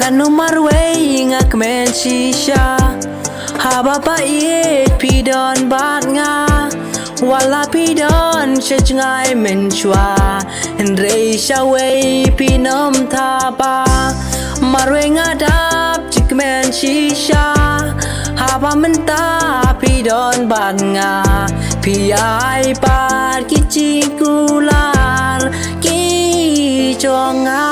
Kanu marway ngak men shisha haba pait pidon bat nga wala pidon shajngai men chwa rei shaway pinom thapa marway ngadap chik men shisha haba menta pidon bat nga pi pat kichi kular ki chonga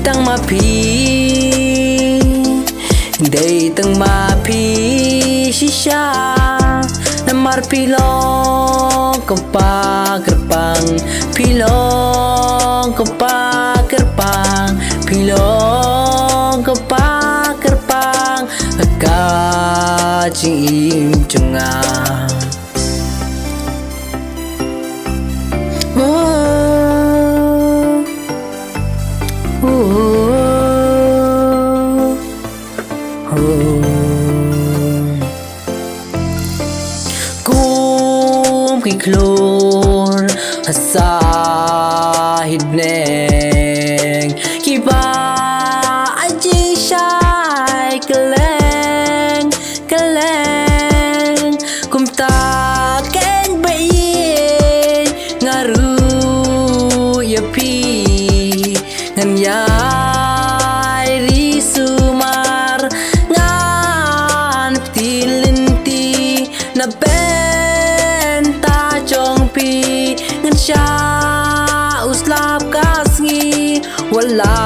tang ma pi day tang ma pi shisha namar pilong kepa kerpang pilong kepa kerpang pilong kepa kerpang agak cing cengah klor asa hidneng kiba aji shai keleng keleng kum ta ken bai ngaru ya pi ngan yai ri sumar ngan tilinti na ngan sha uslap kasngi wala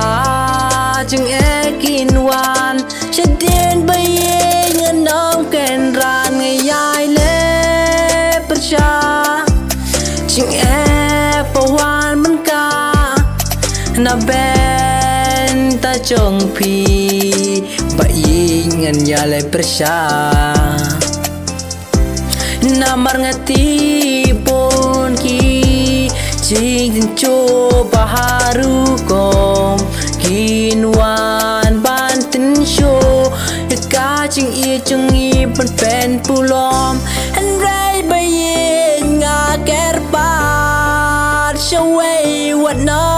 jeng ekin wan shadin baye ngan nom ken ran ngayai le persha jeng e pawan man ka na ben ta chong pi baye ngan ya le persha namar ngati pon ki jing cho baharu kom kinwan bantin show ka jing i chung i pen pen pulom and rai baye nga kerpat shaway what no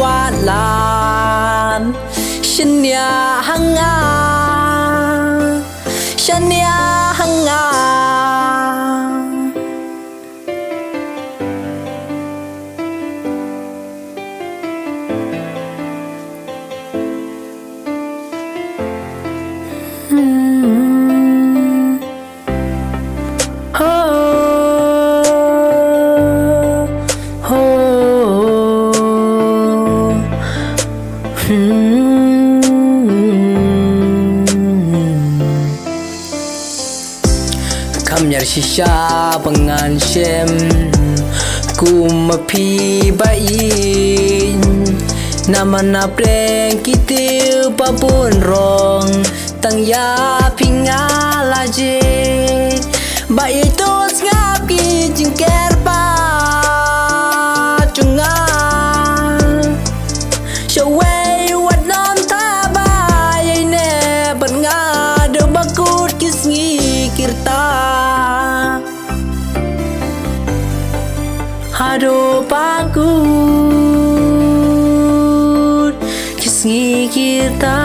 what lan shanya hanga shanya hanga Kamyar shisha pengan shem kumapi bayin nama na preng kitiu papun rong tang ya pingala je bayi tos ngap ki jingker pa chunga shaway wat non ta bayi ne ban nga do bakut kisngi kirta hado pakut kisngi kita